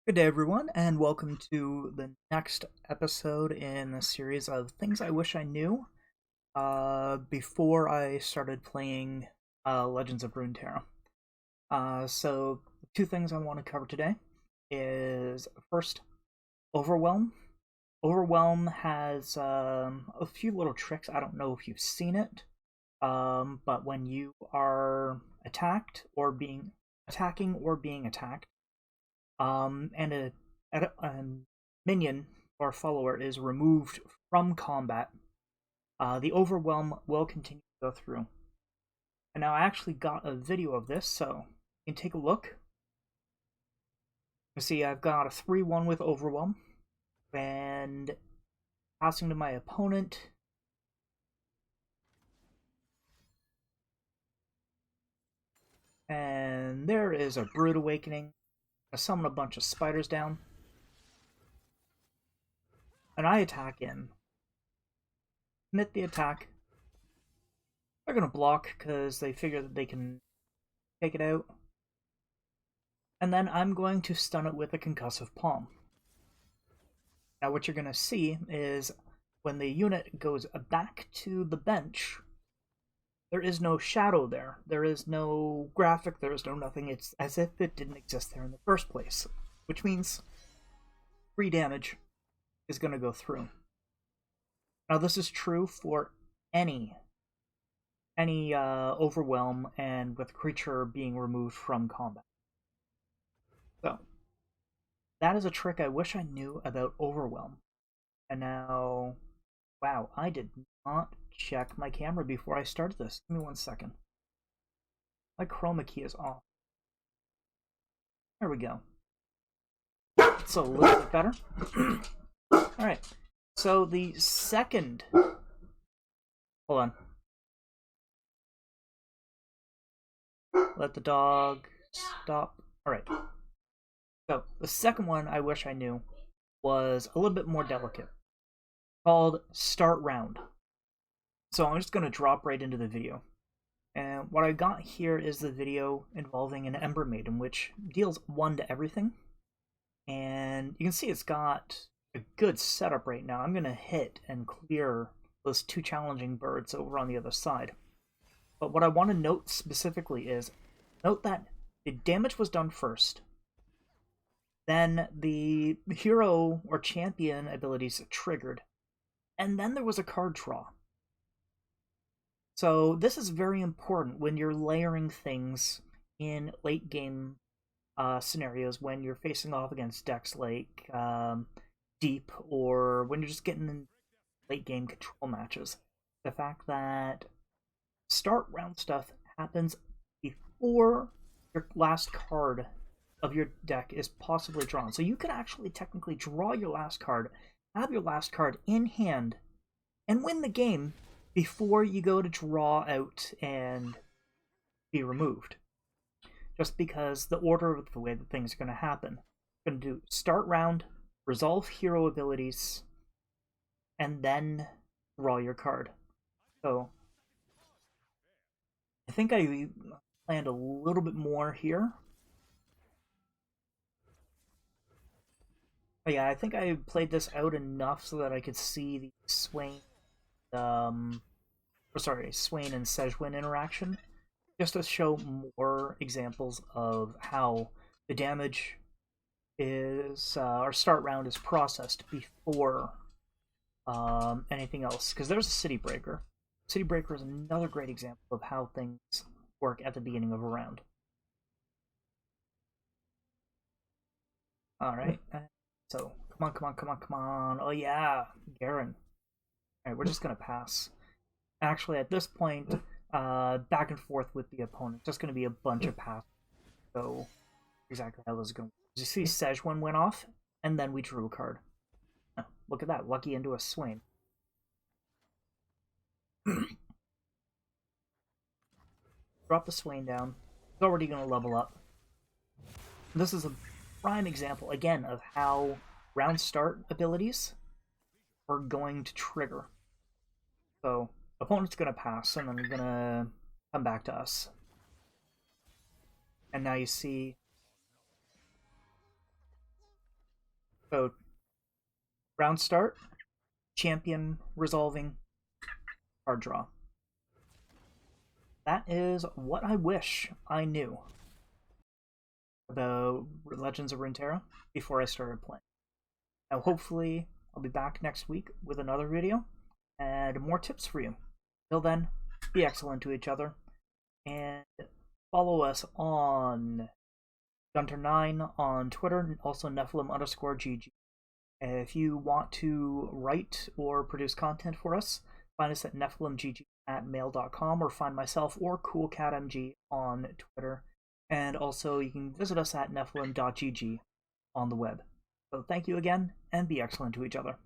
Good day, everyone, and welcome to the next episode in a series of things I wish I knew before I started playing Legends of Runeterra. So, two things I want to cover today is first, Overwhelm. Overwhelm has a few little tricks. I don't know if you've seen it, but when you are attacking or being attacked, and a minion or follower is removed from combat, the overwhelm will continue to go through. And now I actually got a video of this, so you can take a look. You see, I've got a 3-1 with overwhelm, and passing to my opponent. And there is a Brood Awakening. I summon a bunch of spiders down. And I attack in. Commit the attack. They're going to block because they figure that they can take it out. And then I'm going to stun it with a concussive palm. Now what you're going to see is when the unit goes back to the bench, there is no shadow there. There is no graphic, there is no nothing. It's as if it didn't exist there in the first place. Which means 3 damage is going to go through. Now this is true for any overwhelm and with creature being removed from combat. So that is a trick I wish I knew about overwhelm. And now, wow, I did not check my camera before I started this. Give me 1 second. My chroma key is off. There we go. It's a little bit better. Alright, so the second... Hold on. Let the dog stop. Alright. So, the second one I wish I knew was a little bit more delicate, called Start Round. So I'm just going to drop right into the video. And what I got here is the video involving an Ember Maiden, which deals 1 to everything. And you can see it's got a good setup right now. I'm going to hit and clear those 2 challenging birds over on the other side. But what I want to note specifically is, note that the damage was done first. Then the hero or champion abilities triggered. And then there was a card draw. So this is very important when you're layering things in late game scenarios, when you're facing off against decks like Deep, or when you're just getting in late game control matches. The fact that start round stuff happens before your last card of your deck is possibly drawn. So you can actually technically draw your last card, have your last card in hand, and win the game before you go to draw out and be removed. Just because the order of the way that things are going to happen. You're going to do start round, resolve hero abilities, and then draw your card. So I think I planned a little bit more here. But yeah, I think I played this out enough so that I could see the Swain and Sejwin interaction, just to show more examples of how the damage is, our start round is processed before anything else. Because there's a City Breaker. City Breaker is another great example of how things work at the beginning of a round. Alright, so come on. Oh yeah, Garen. Alright, we're just gonna pass. Actually, at this point, back and forth with the opponent. Just going to be a bunch of passes. So, exactly how this is going. You see, Sejwin went off, and then we drew a card. Oh, look at that, lucky into a Swain. Drop the Swain down. It's already going to level up. This is a prime example, again, of how round start abilities are going to trigger. So, opponent's going to pass, and then we're going to come back to us. And now you see So, round start, champion resolving, card draw. That is what I wish I knew about Legends of Runeterra before I started playing. Now, hopefully, I'll be back next week with another video and more tips for you. Till then, be excellent to each other, and follow us on GunterNine on Twitter, and also Nephilim_GG. If you want to write or produce content for us, find us at nephilimgg@mail.com, or find myself or CoolCatMG on Twitter. And also, you can visit us at nephilim.gg on the web. So thank you again, and be excellent to each other.